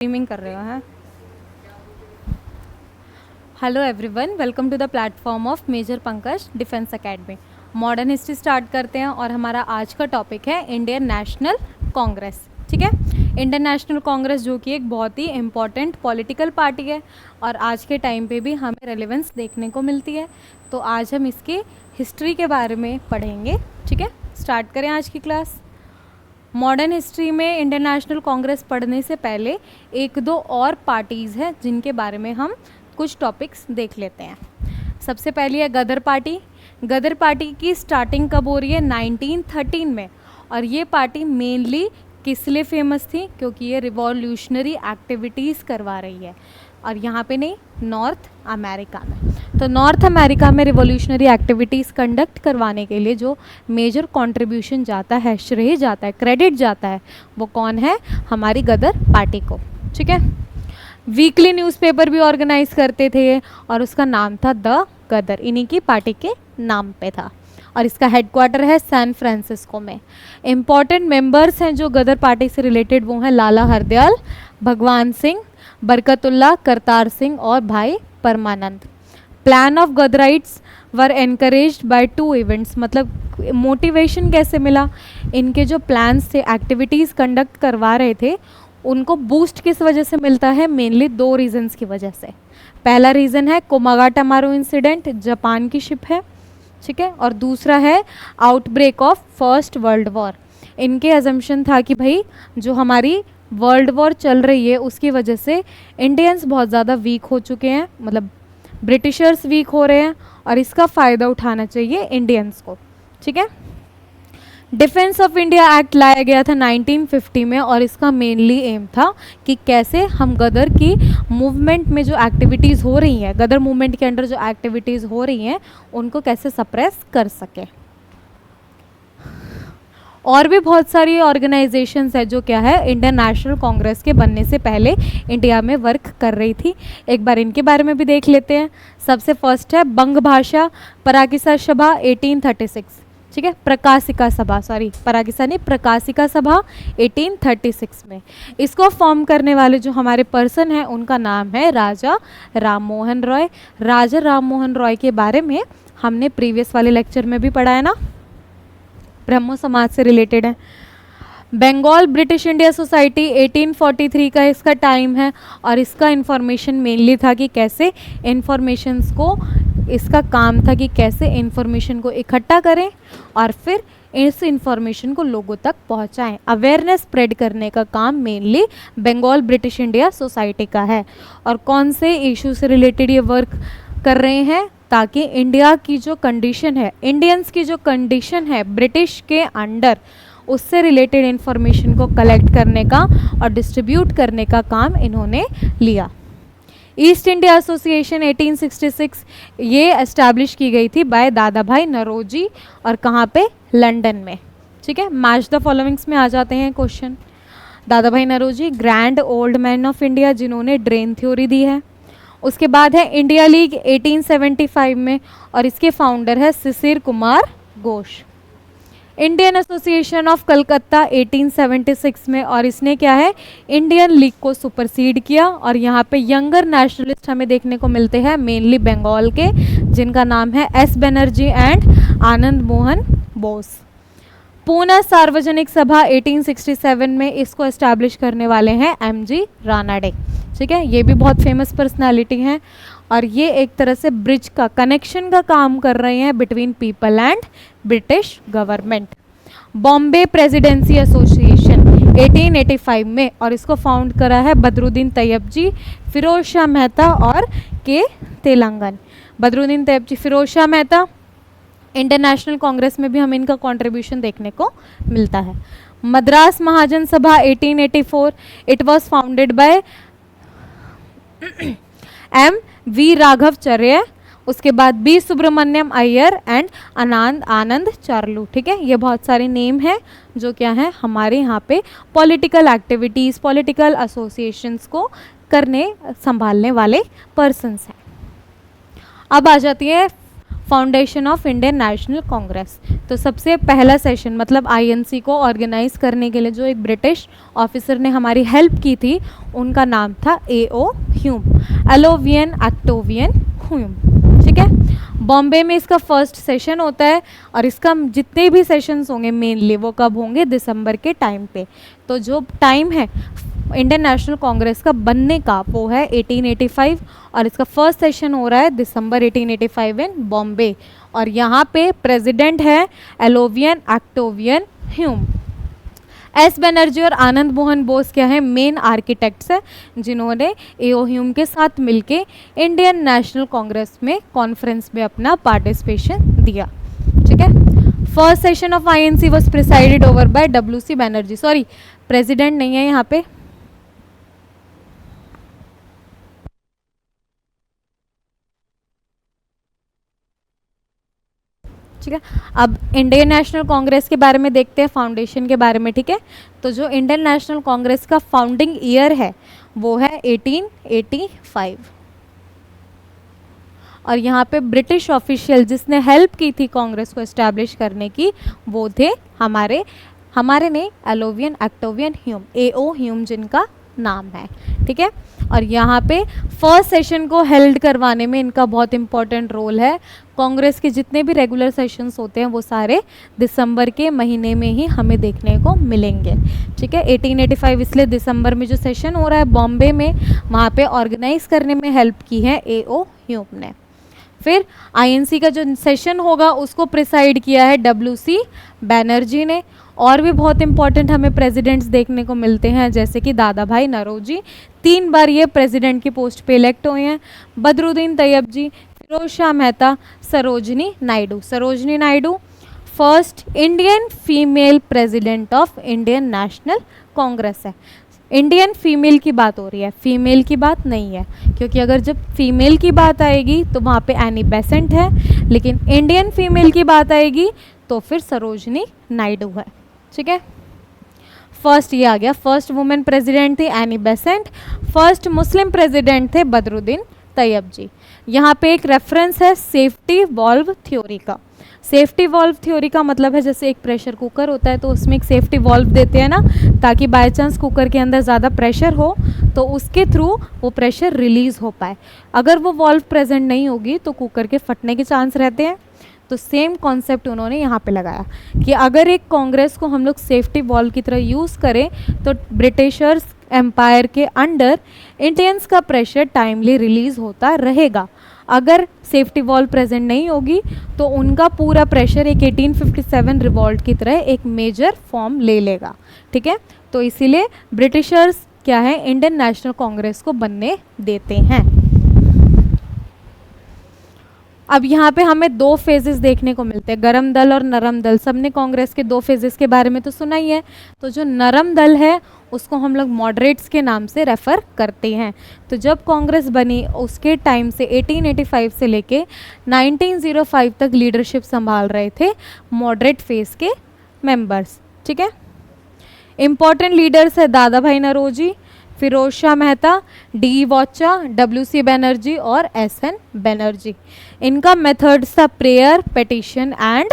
Streaming कर रहे हो हैं। Hello everyone, welcome to the platform of major Pankaj defence academy. Modern history start करते हैं और हमारा आज का टॉपिक है इंडियन नेशनल कांग्रेस। ठीक है, इंडियन नेशनल कांग्रेस जो कि एक बहुत ही इम्पॉर्टेंट पॉलिटिकल पार्टी है और आज के टाइम पे भी हमें रेलेवेंस देखने को मिलती है। तो आज हम इसकी हिस्ट्री के बारे में पढ़ेंगे। ठीक है, स्टार्ट करें आज की क्लास। मॉडर्न हिस्ट्री में इंडियन नेशनल कांग्रेस पढ़ने से पहले एक दो और पार्टीज़ हैं जिनके बारे में हम कुछ टॉपिक्स देख लेते हैं। सबसे पहली है गदर पार्टी। गदर पार्टी की स्टार्टिंग कब हो रही है? 1913 में। और ये पार्टी मेनली किस लिए फेमस थी? क्योंकि ये रिवॉल्यूशनरी एक्टिविटीज़ करवा रही है। और यहाँ पे नहीं, नॉर्थ अमेरिका में। तो नॉर्थ अमेरिका में रिवॉल्यूशनरी एक्टिविटीज़ कंडक्ट करवाने के लिए जो मेजर कंट्रीब्यूशन जाता है, श्रेय जाता है, क्रेडिट जाता है, वो कौन है? हमारी गदर पार्टी को। ठीक है, वीकली न्यूज़पेपर भी ऑर्गेनाइज करते थे और उसका नाम था द गदर, इन्हीं की पार्टी के नाम पे था। और इसका हेडक्वार्टर है सैन फ्रांसिस्को में। इम्पॉर्टेंट मेंबर्स हैं जो गदर पार्टी से रिलेटेड, वो हैं लाला हरदयाल, भगवान सिंह, बरकतुल्ला, करतार सिंह और Bhai Parmanand. Plan of Ghadarites were encouraged by two events. मतलब मोटिवेशन कैसे मिला? इनके जो प्लान्स थे, एक्टिविटीज़ कंडक्ट करवा रहे थे, उनको बूस्ट किस वजह से मिलता है? मेनली दो रीजंस की वजह से। पहला रीज़न है कोमागाटामारू इंसिडेंट, जापान की शिप है। ठीक है, और दूसरा है outbreak of first world war. इनके अजम्पशन था कि भाई जो हमारी वर्ल्ड वॉर चल रही है उसकी वजह से इंडियंस बहुत ज़्यादा वीक हो चुके हैं, मतलब ब्रिटिशर्स वीक हो रहे हैं और इसका फ़ायदा उठाना चाहिए इंडियंस को। ठीक है, डिफेंस ऑफ इंडिया एक्ट लाया गया था 1950 में और इसका मेनली एम था कि कैसे हम गदर की मूवमेंट में जो एक्टिविटीज़ हो रही हैं, गदर मूवमेंट के अंडर जो एक्टिविटीज़ हो रही हैं, उनको कैसे सप्रेस कर सके। और भी बहुत सारी ऑर्गेनाइजेशंस है जो क्या है, इंडियन नेशनल कांग्रेस के बनने से पहले इंडिया में वर्क कर रही थी। एक बार इनके बारे में भी देख लेते हैं। सबसे फर्स्ट है बंग भाषा पराकिसा सभा 1836। ठीक है, प्रकाशिका सभा, सॉरी पराकिसा नहीं, प्रकाशिका सभा 1836 में। इसको फॉर्म करने वाले जो हमारे पर्सन हैं उनका नाम है राजा राम मोहन रॉय। राजा राम मोहन रॉय के बारे में हमने प्रीवियस वाले लेक्चर में भी पढ़ा है ना, ब्रह्मो समाज से रिलेटेड है। बंगाल ब्रिटिश इंडिया सोसाइटी 1843 का इसका टाइम है और इसका इन्फॉर्मेशन मेनली था कि कैसे इन्फॉर्मेशंस को, इसका काम था कि कैसे इन्फॉर्मेशन को इकट्ठा करें और फिर इस इन्फॉर्मेशन को लोगों तक पहुंचाएं। अवेयरनेस स्प्रेड करने का काम mainly Bengal British India society का है। और कौन से इशू से रिलेटेड ये वर्क कर रहे हैं? ताकि इंडिया की जो कंडीशन है, इंडियंस की जो कंडीशन है ब्रिटिश के अंडर, उससे रिलेटेड इन्फॉर्मेशन को कलेक्ट करने का और डिस्ट्रीब्यूट करने का काम इन्होंने लिया। ईस्ट इंडिया एसोसिएशन 1866 ये एस्टैब्लिश की गई थी बाय दादा भाई नरोजी, और कहाँ पे? लंदन में। ठीक है, मैच द फॉलोइंग्स में आ जाते हैं क्वेश्चन। दादा भाई Naoroji grand old man of India, जिन्होंने ड्रेन थ्योरी दी है। उसके बाद है इंडिया लीग 1875 में और इसके फाउंडर है Shishir Kumar Ghosh. Indian Association of Calcutta 1876 में, और इसने क्या है, इंडियन लीग को सुपरसीड किया। और यहाँ पे यंगर नेशनलिस्ट हमें देखने को मिलते हैं मेनली बंगाल के, जिनका नाम है एस बनर्जी एंड आनंद मोहन बोस। पूना सार्वजनिक सभा 1867 में, इसको एस्टैब्लिश करने वाले हैं एमजी रानाडे। ठीक है, ये भी बहुत फेमस पर्सनालिटी हैं और ये एक तरह से ब्रिज का, कनेक्शन का काम कर रहे हैं between people and British government. Bombay presidency association 1885 में, और इसको फाउंड करा है बदरुद्दीन तैयब जी, फिरोज शाह मेहता और के Telangana. Badruddin Tyabji, Pherozeshah Mehta, Indian National Congress में भी हमें इनका कंट्रीब्यूशन देखने को मिलता है। Madras Mahajan Sabha 1884, it was founded by M V Raghavachariar, उसके बाद बी सुब्रमण्यम अय्यर एंड आनंद चार्लू। ठीक है, ये बहुत सारे नेम हैं जो क्या हैं, हमारे यहाँ पे पॉलिटिकल एक्टिविटीज़, पॉलिटिकल एसोसिएशंस को करने संभालने वाले पर्सन्स हैं। अब आ जाती है foundation of Indian National Congress. तो सबसे पहला सेशन मतलब आईएनसी को ऑर्गेनाइज करने के लिए जो एक ब्रिटिश ऑफिसर ने हमारी हेल्प की थी उनका नाम था एओ ह्यूम, एलोवियन एक्टोवियन ह्यूम। ठीक है, बॉम्बे में इसका फर्स्ट सेशन होता है और इसका जितने भी सेशंस होंगे मेनली वो कब होंगे, दिसंबर के टाइम पे। तो जो टाइम है इंडियन नेशनल कांग्रेस का बनने का वो है 1885 और इसका फर्स्ट सेशन हो रहा है दिसंबर 1885 इन बॉम्बे। और यहाँ पे प्रेसिडेंट है एलोवियन एक्टोवियन ह्यूम। एस बनर्जी और आनंद मोहन बोस क्या है, मेन आर्किटेक्ट्स है जिन्होंने एओ ह्यूम के साथ मिलके इंडियन नेशनल कांग्रेस में कॉन्फ्रेंस में अपना पार्टिसिपेशन दिया। ठीक है, first session of INC was presided over by WC Banerjee. Sorry, president नहीं है यहाँ पे, ठीक है। अब इंडियन नेशनल कांग्रेस के बारे में देखते हैं, फाउंडेशन के बारे में। ठीक है, तो जो इंडियन नेशनल कांग्रेस का फाउंडिंग ईयर है वो है 1885 और यहाँ पे ब्रिटिश ऑफिशियल जिसने हेल्प की थी कांग्रेस को एस्टैब्लिश करने की वो थे हमारे ने एलोवियन एक्टोवियन ह्यूम, एओ ह्यूम जिनका नाम है। ठीक है, और यहाँ पे फर्स्ट सेशन को हेल्ड करवाने में इनका बहुत इंपॉर्टेंट रोल है। कांग्रेस के जितने भी रेगुलर सेशंस होते हैं वो सारे दिसंबर के महीने में ही हमें देखने को मिलेंगे। ठीक है, 1885 इसलिए दिसंबर में जो सेशन हो रहा है बॉम्बे में वहाँ पे ऑर्गेनाइज करने में हेल्प की है एओ ह्यूम ने। फिर आईएनसी का जो सेशन होगा उसको प्रिसाइड किया है डब्ल्यूसी बैनर्जी ने। और भी बहुत इंपॉर्टेंट हमें प्रेसिडेंट्स देखने को मिलते हैं जैसे कि दादा भाई नौरोजी, 3 बार ये प्रेसिडेंट की पोस्ट पे इलेक्ट हुए हैं। Badruddin Tyabji, Pherozeshah Mehta, Sarojini Naidu. Sarojini Naidu first Indian female president of Indian National Congress है। इंडियन फीमेल की बात हो रही है, फीमेल की बात नहीं है, क्योंकि अगर जब फीमेल की बात आएगी तो वहाँ पे एनी बेसेंट है, लेकिन इंडियन फीमेल की बात आएगी तो फिर सरोजनी नायडू है। ठीक है, फर्स्ट ये आ गया, फर्स्ट वुमेन प्रेसिडेंट थी Annie Besant, first Muslim president थे बदरुद्दीन तैयब जी। यहाँ पे एक रेफरेंस है सेफ्टी वॉल्व थ्योरी का। सेफ्टी वॉल्व थ्योरी का मतलब है जैसे एक प्रेशर कुकर होता है तो उसमें एक सेफ्टी वॉल्व देते हैं ना, ताकि बाय चांस कुकर के अंदर ज़्यादा प्रेशर हो तो उसके थ्रू वो प्रेशर रिलीज़ हो पाए। अगर वो वॉल्व प्रेजेंट नहीं होगी तो कुकर के फटने के चांस रहते हैं। तो सेम कॉन्सेप्ट उन्होंने यहाँ पे लगाया कि अगर एक कांग्रेस को हम लोग सेफ्टी वॉल्व की तरह यूज़ करें तो ब्रिटिशर्स एम्पायर के अंडर इंडियंस का प्रेशर टाइमली रिलीज होता रहेगा। अगर सेफ्टी वॉल्व प्रेजेंट नहीं होगी तो उनका पूरा प्रेशर एक 1857 रिवॉल्ट की तरह एक मेजर फॉर्म ले लेगा। ठीक है, तो इसीलिए ब्रिटिशर्स क्या है इंडियन नेशनल कांग्रेस को बनने देते हैं। अब यहाँ पे हमें 2 फेजेस देखने को मिलते हैं, गरम दल और नरम दल। सबने कांग्रेस के 2 फेजेस के बारे में तो सुना ही है। तो जो नरम दल है उसको हम लोग मॉडरेट्स के नाम से रेफ़र करते हैं। तो जब कांग्रेस बनी उसके टाइम से 1885 से लेके 1905 तक लीडरशिप संभाल रहे थे मॉडरेट फेज के मेंबर्स। ठीक है, इम्पॉर्टेंट लीडर्स है दादा भाई नौरोजी, फिरोज शाह मेहता, डी वॉचा, डब्ल्यूसी बनर्जी और एसएन बनर्जी। इनका मेथड्स था prayer, petition and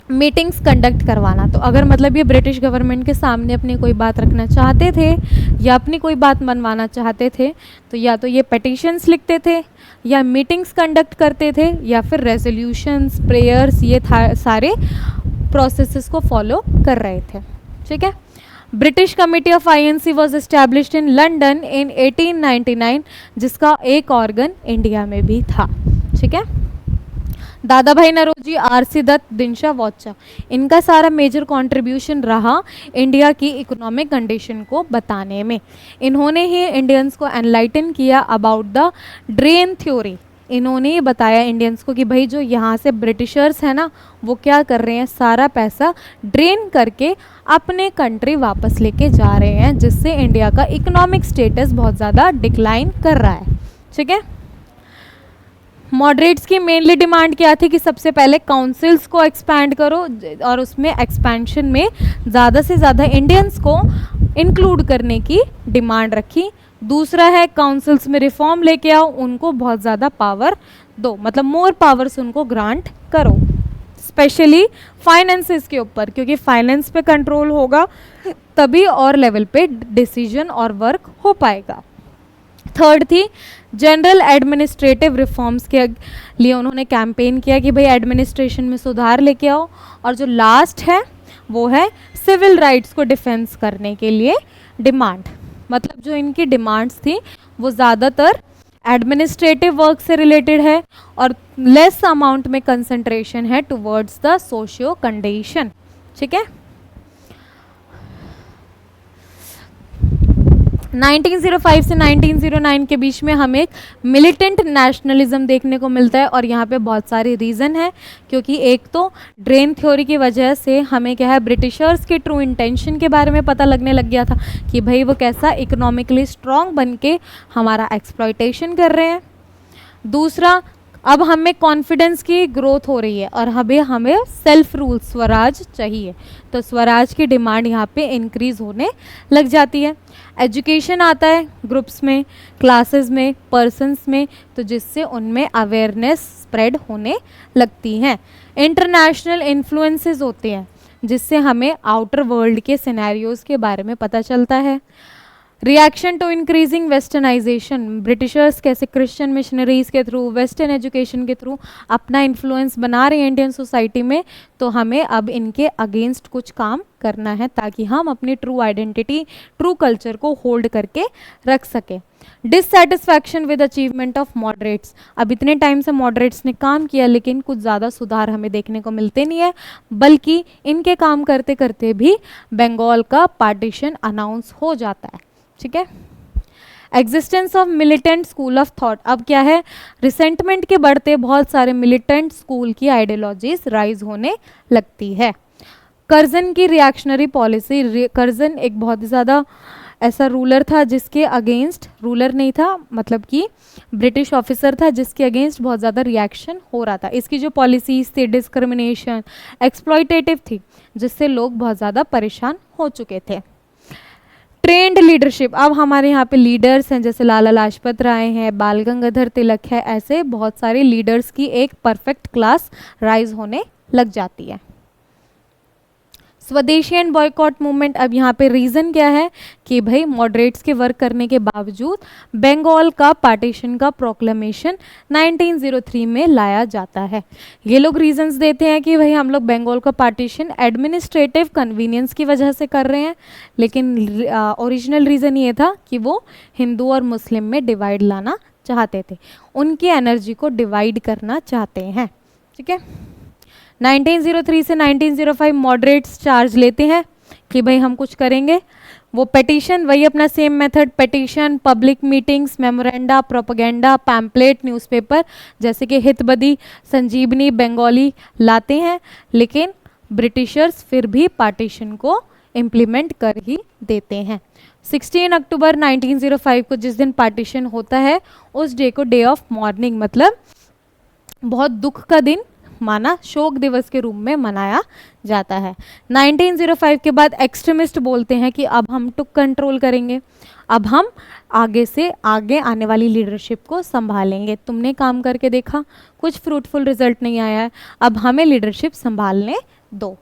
meetings conduct करवाना। तो अगर मतलब ये ब्रिटिश गवर्नमेंट के सामने अपनी कोई बात रखना चाहते थे या अपनी कोई बात मनवाना चाहते थे तो या तो ये पेटिशंस लिखते थे या मीटिंग्स कंडक्ट करते थे या फिर रेजोल्यूशंस, प्रेयर्स, ये सारे प्रोसेसेस को फॉलो कर रहे थे। ठीक है, British committee of INC was established in London इन 1899 जिसका एक ऑर्गन इंडिया में भी था। ठीक है, दादा भाई नौरोजी, आरसी दत्त, दिनशा वॉचा, इनका सारा मेजर कंट्रीब्यूशन रहा इंडिया की इकोनॉमिक कंडीशन को बताने में। इन्होंने ही इंडियंस को एनलाइटन किया अबाउट द ड्रेन थ्योरी। इन्होंने ये बताया इंडियंस को कि भाई जो यहाँ से ब्रिटिशर्स हैं ना वो क्या कर रहे हैं, सारा पैसा ड्रेन करके अपने कंट्री वापस लेके जा रहे हैं जिससे इंडिया का इकोनॉमिक स्टेटस बहुत ज़्यादा डिक्लाइन कर रहा है। ठीक है, मॉडरेट्स की मेनली डिमांड क्या थी कि सबसे पहले काउंसिल्स को एक्सपैंड करो और उसमें एक्सपेंशन में ज़्यादा से ज़्यादा इंडियंस को इंक्लूड करने की डिमांड रखी। दूसरा है काउंसिल्स में रिफॉर्म लेके आओ, उनको बहुत ज़्यादा पावर दो, मतलब मोर पावर्स उनको ग्रांट करो, स्पेशली फाइनेंसेस के ऊपर, क्योंकि फाइनेंस पे कंट्रोल होगा तभी और लेवल पे डिसीजन और वर्क हो पाएगा। थर्ड थी जनरल एडमिनिस्ट्रेटिव रिफॉर्म्स के लिए उन्होंने कैंपेन किया कि भाई एडमिनिस्ट्रेशन में सुधार लेके आओ। और जो लास्ट है वो है सिविल राइट्स को डिफेंस करने के लिए डिमांड, मतलब जो इनकी डिमांड्स थी वो ज़्यादातर एडमिनिस्ट्रेटिव वर्क से रिलेटेड है और लेस अमाउंट में कंसंट्रेशन है टुवर्ड्स द सोशियो कंडीशन। ठीक है, 1905 से 1909 के बीच में हमें एक मिलिटेंट नेशनलिज्म देखने को मिलता है और यहाँ पे बहुत सारे रीज़न है, क्योंकि एक तो ड्रेन थ्योरी की वजह से हमें क्या है ब्रिटिशर्स के ट्रू इंटेंशन के बारे में पता लगने लग गया था कि भाई वो कैसा इकोनॉमिकली स्ट्रॉन्ग बन के हमारा एक्सप्लॉयटेशन कर रहे हैं। दूसरा, अब हमें कॉन्फिडेंस की ग्रोथ हो रही है और हमें सेल्फ रूल स्वराज चाहिए, तो स्वराज की डिमांड यहाँ पे इंक्रीज होने लग जाती है। एजुकेशन आता है ग्रुप्स में, क्लासेस में, पर्सन्स में, तो जिससे उनमें अवेयरनेस स्प्रेड होने लगती हैं। इंटरनेशनल इन्फ्लुएंसेस होते हैं जिससे हमें आउटर वर्ल्ड के सिनेरियोज़ के बारे में पता चलता है। Reaction to increasing westernisation, Britishers कैसे क्रिश्चियन मिशनरीज के थ्रू, वेस्टर्न एजुकेशन के थ्रू अपना इन्फ्लुएंस बना रहे हैं इंडियन सोसाइटी में, तो हमें अब इनके अगेंस्ट कुछ काम करना है ताकि हम अपनी ट्रू आइडेंटिटी, ट्रू कल्चर को होल्ड करके रख सकें। Dissatisfaction with achievement of moderates, अब इतने टाइम से मॉडरेट्स ने काम किया लेकिन कुछ ज़्यादा सुधार हमें देखने को मिलते नहीं है, बल्कि इनके काम करते करते भी बंगाल का पार्टीशन अनाउंस हो जाता है। ठीक है, existence of militant school of thought, अब क्या है रिसेंटमेंट के बढ़ते बहुत सारे मिलिटेंट स्कूल की आइडियोलॉजीज राइज होने लगती है। कर्जन की रिएक्शनरी पॉलिसी, कर्जन एक बहुत ज़्यादा ऐसा रूलर था जिसके अगेंस्ट, रूलर नहीं था मतलब कि ब्रिटिश ऑफिसर था जिसके अगेंस्ट बहुत ज़्यादा रिएक्शन हो रहा था। इसकी जो पॉलिसीज थी डिस्क्रिमिनेशन, एक्सप्लॉयटेटिव थी, जिससे लोग बहुत ज़्यादा परेशान हो चुके थे। ट्रेंड लीडरशिप, अब हमारे यहाँ पे लीडर्स हैं जैसे लाला लाजपत राय हैं, बाल गंगाधर तिलक है, ऐसे बहुत सारे लीडर्स की एक परफेक्ट क्लास राइज होने लग जाती है। स्वदेशी एंड बॉयकॉट मूवमेंट, अब यहाँ पे रीज़न क्या है कि भाई मॉडरेट्स के वर्क करने के बावजूद बंगाल का पार्टीशन का प्रोक्लेमेशन 1903 में लाया जाता है। ये लोग रीजंस देते हैं कि भाई हम लोग बंगाल का पार्टीशन एडमिनिस्ट्रेटिव कन्वीनियंस की वजह से कर रहे हैं, लेकिन ओरिजिनल रीज़न ये था कि वो हिंदू और मुस्लिम में डिवाइड लाना चाहते थे, उनकी एनर्जी को डिवाइड करना चाहते हैं। ठीक है, 1903 से 1905 मॉडरेट्स चार्ज लेते हैं कि भाई हम कुछ करेंगे। वो पेटिशन, वही अपना same method, petition, public meetings, memoranda, propaganda, pamphlet, newspaper जैसे कि हितबदी, संजीवनी, बंगाली लाते हैं, लेकिन ब्रिटिशर्स फिर भी पार्टीशन को इम्प्लीमेंट कर ही देते हैं। 16 अक्टूबर 1905 को जिस दिन पार्टीशन होता है उस डे को डे ऑफ मॉर्निंग, मतलब बहुत दुख का दिन माना, शोक दिवस के रूप में मनाया जाता है। 1905 के बाद एक्सट्रीमिस्ट बोलते हैं कि अब हम टुक कंट्रोल करेंगे, अब हम आगे से आगे आने वाली लीडरशिप को संभालेंगे। तुमने काम करके देखा, कुछ फ्रूटफुल रिजल्ट नहीं आया है, अब हमें लीडरशिप संभालने दो।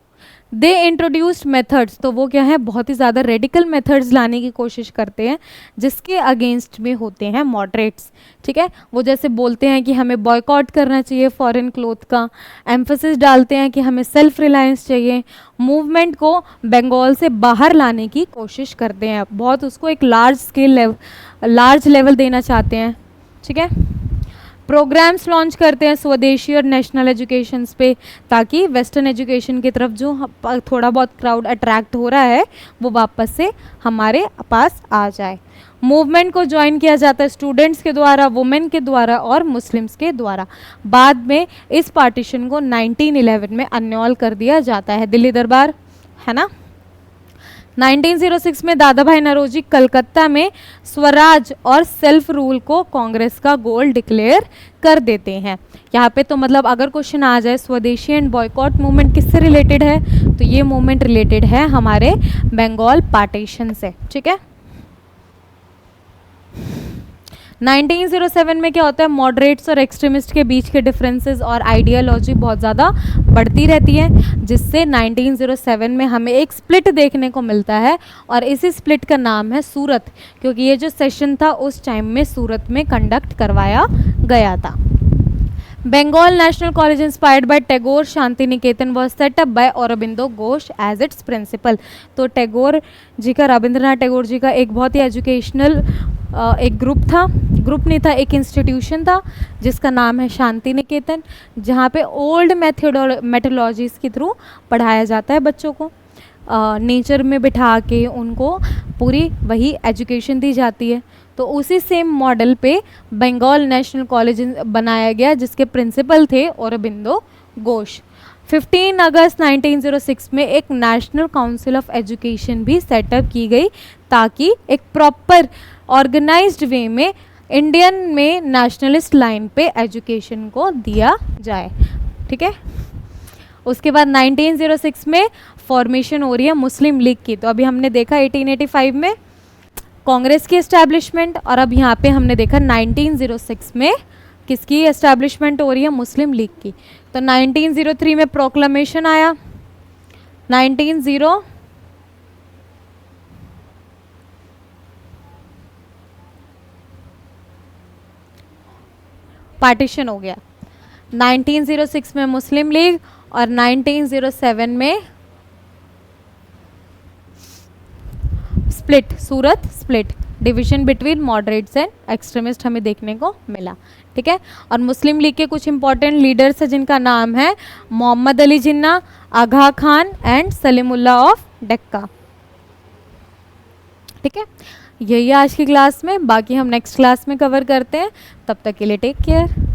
दे इंट्रोड्यूस्ड मेथड्स, तो वो क्या है बहुत ही ज़्यादा रेडिकल मेथड्स लाने की कोशिश करते हैं जिसके अगेंस्ट में होते हैं मॉडरेट्स। ठीक है, वो जैसे बोलते हैं कि हमें बॉयकॉट करना चाहिए फॉरेन क्लोथ का, एम्फेसिस डालते हैं कि हमें सेल्फ रिलायंस चाहिए, मूवमेंट को बंगाल से बाहर लाने की कोशिश करते हैं, बहुत उसको एक लार्ज लेवल देना चाहते हैं। ठीक है, प्रोग्राम्स लॉन्च करते हैं स्वदेशी और नेशनल एजुकेशंस पे, ताकि वेस्टर्न एजुकेशन की तरफ जो थोड़ा बहुत क्राउड अट्रैक्ट हो रहा है वो वापस से हमारे पास आ जाए। मूवमेंट को ज्वाइन किया जाता है स्टूडेंट्स के द्वारा, वुमेन के द्वारा और मुस्लिम्स के द्वारा। बाद में इस पार्टीशन को 1911 में अन्योल कर दिया जाता है, दिल्ली दरबार है ना। 1906 में दादा भाई नौरोजी कलकत्ता में स्वराज और सेल्फ रूल को कांग्रेस का गोल डिक्लेयर कर देते हैं। यहाँ पे तो मतलब अगर क्वेश्चन आ जाए स्वदेशी एंड बॉयकॉट मूवमेंट किससे रिलेटेड है, तो ये मूवमेंट रिलेटेड है हमारे बंगाल पार्टीशन से। ठीक है, 1907 में क्या होता है, मॉडरेट्स और एक्सट्रीमिस्ट के बीच के डिफरेंसेस और आइडियोलॉजी बहुत ज़्यादा बढ़ती रहती है, जिससे 1907 में हमें एक स्प्लिट देखने को मिलता है और इसी स्प्लिट का नाम है सूरत, क्योंकि ये जो सेशन था उस टाइम में सूरत में कंडक्ट करवाया गया था। Bengal National College inspired by Tagore Shanti Niketan was set up by Aurobindo Ghosh as its principal। तो टैगोर जी का, रविंद्रनाथ टैगोर जी का एक बहुत ही एजुकेशनल एक ग्रुप नहीं था, एक इंस्टीट्यूशन था जिसका नाम है शांति निकेतन, जहाँ पे ओल्ड मेथोडोलॉजीज़ के थ्रू पढ़ाया जाता है बच्चों को, नेचर में बिठा के उनको पूरी वही एजुकेशन दी जाती है। तो उसी सेम मॉडल पे बंगाल नेशनल कॉलेज बनाया गया, जिसके प्रिंसिपल थे औरोबिंदो घोष। 15 अगस्त 1906 में एक नेशनल काउंसिल ऑफ एजुकेशन भी सेटअप की गई, ताकि एक प्रॉपर ऑर्गेनाइज्ड वे में इंडियन में नेशनलिस्ट लाइन पे एजुकेशन को दिया जाए। ठीक है, उसके बाद 1906 में फॉर्मेशन हो रही है मुस्लिम लीग की। तो अभी हमने देखा 1885 में कांग्रेस की एस्टैब्लिशमेंट, और अब यहाँ पे हमने देखा 1906 में किसकी एस्टैब्लिशमेंट हो रही है, मुस्लिम लीग की। तो 1903 में प्रोक्लेमेशन आया, 1900 पार्टीशन हो गया, 1906 में मुस्लिम लीग और 1907 में split, Surat split, division between moderates and extremist हमें देखने को मिला। ठीक है, और मुस्लिम लीग के कुछ इंपॉर्टेंट लीडर्स हैं जिनका नाम है मोहम्मद अली जिन्ना, आगा खान एंड सलीमुल्लाह ऑफ डक्का। ठीक है, यही आज की क्लास में, बाकी हम नेक्स्ट क्लास में कवर करते हैं। तब तक के लिए टेक केयर।